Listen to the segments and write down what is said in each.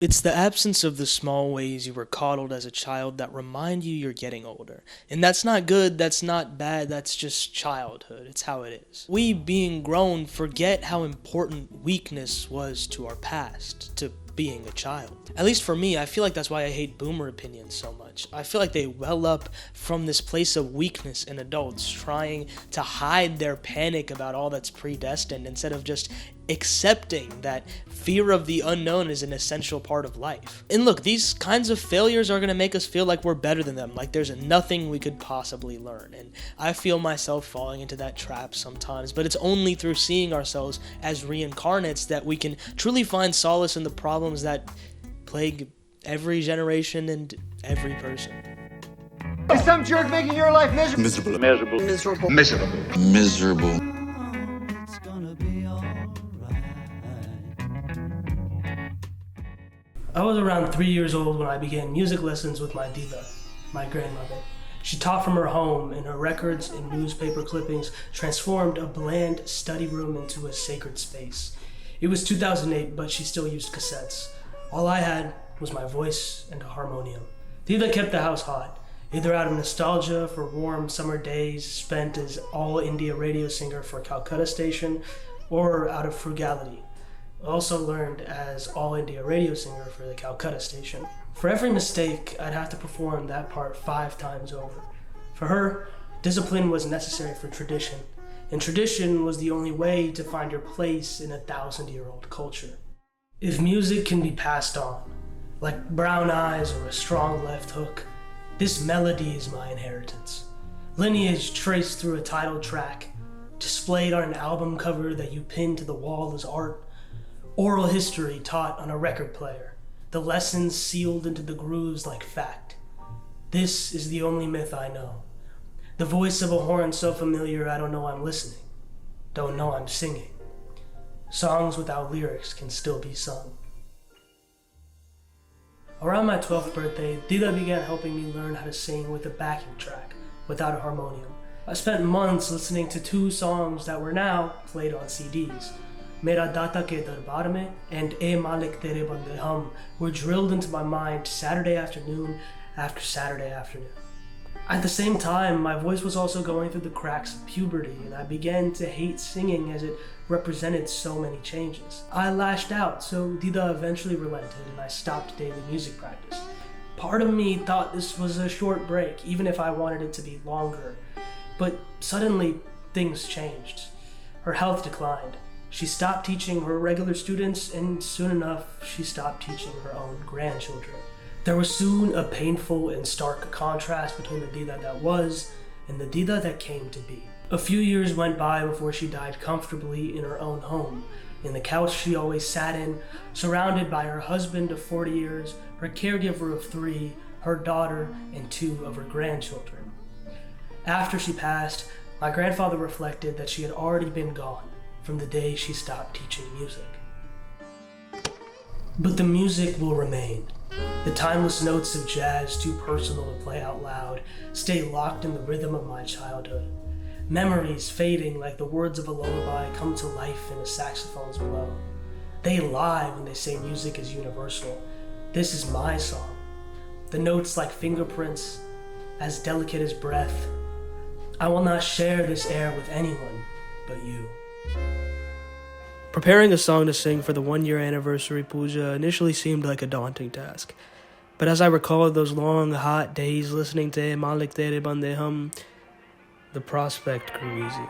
It's the absence of the small ways you were coddled as a child that remind you you're getting older. And that's not good, that's not bad, that's just childhood. It's how it is. We, being grown, forget how important weakness was to our past, to being a child. At least for me, I feel like that's why I hate boomer opinions so much. I feel like they well up from this place of weakness in adults trying to hide their panic about all that's predestined instead of just accepting that fear of the unknown is an essential part of life. And look, these kinds of failures are going to make us feel like we're better than them, like there's nothing we could possibly learn. And I feel myself falling into that trap sometimes, but it's only through seeing ourselves as reincarnates that we can truly find solace in the problems that plague every generation and every person. Is some jerk making your life miserable? Miserable. I was around 3 years old when I began music lessons with my diva, my grandmother. She taught from her home, and her records and newspaper clippings transformed a bland study room into a sacred space. It was 2008, but she still used cassettes. All I had was my voice and a harmonium. Diva kept the house hot, either out of nostalgia for warm summer days spent as all-India radio singer for Calcutta station, or out of frugality. Also learned as All India radio singer for the Calcutta station. For every mistake, I'd have to perform that part 5 times over. For her, discipline was necessary for tradition, and tradition was the only way to find your place in a 1,000-year-old culture. If music can be passed on, like brown eyes or a strong left hook, this melody is my inheritance. Lineage traced through a title track, displayed on an album cover that you pin to the wall as art, oral history taught on a record player, the lessons sealed into the grooves like fact. This is the only myth I know. The voice of a horn so familiar I don't know I'm listening, don't know I'm singing. Songs without lyrics can still be sung. Around my 12th birthday, Dida began helping me learn how to sing with a backing track, without a harmonium. I spent months listening to 2 songs that were now played on CDs. Mera Data Ke Darbar Mein and E Malik Tere Bande Hum were drilled into my mind Saturday afternoon after Saturday afternoon. At the same time, my voice was also going through the cracks of puberty, and I began to hate singing as it represented so many changes. I lashed out, so Dida eventually relented and I stopped daily music practice. Part of me thought this was a short break, even if I wanted it to be longer. But suddenly, things changed. Her health declined. She stopped teaching her regular students, and soon enough, she stopped teaching her own grandchildren. There was soon a painful and stark contrast between the Dida that was and the Dida that came to be. A few years went by before she died comfortably in her own home, in the couch she always sat in, surrounded by her husband of 40 years, her caregiver of 3, her daughter, and 2 of her grandchildren. After she passed, my grandfather reflected that she had already been gone from the day she stopped teaching music. But the music will remain. The timeless notes of jazz, too personal to play out loud, stay locked in the rhythm of my childhood. Memories fading like the words of a lullaby come to life in a saxophone's blow. They lie when they say music is universal. This is my song. The notes like fingerprints, as delicate as breath. I will not share this air with anyone but you. Preparing a song to sing for the 1-year anniversary puja initially seemed like a daunting task. But as I recalled those long, hot days listening to Malik Tere Bande Hum, the prospect grew easier.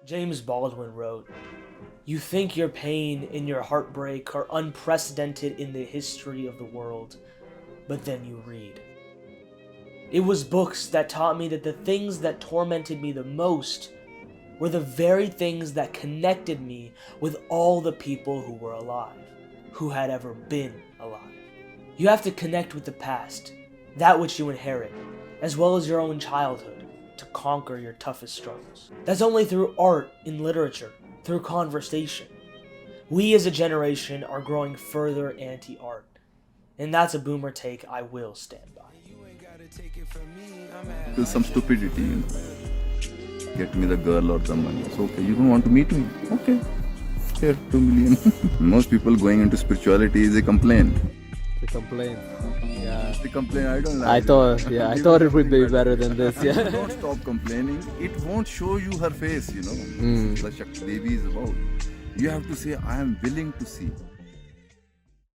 James Baldwin wrote, "You think your pain and your heartbreak are unprecedented in the history of the world, but then you read. It was books that taught me that the things that tormented me the most were the very things that connected me with all the people who were alive, who had ever been alive. You have to connect with the past, that which you inherit, as well as your own childhood, to conquer your toughest struggles. That's only through art and literature, through conversation. We as a generation are growing further anti-art, and that's a boomer take I will stand by." Some stupidity. get me the girl or the money. So, okay, you don't want to meet me? Okay, here, 2 million. Most people going into spirituality is a complaint. To complain. Yeah. They complain, I don't like I it. thought it would be better than this. Yeah. Don't stop complaining. It won't show you her face, you know. This is what Shakti Devi is about. You have to say, I am willing to see.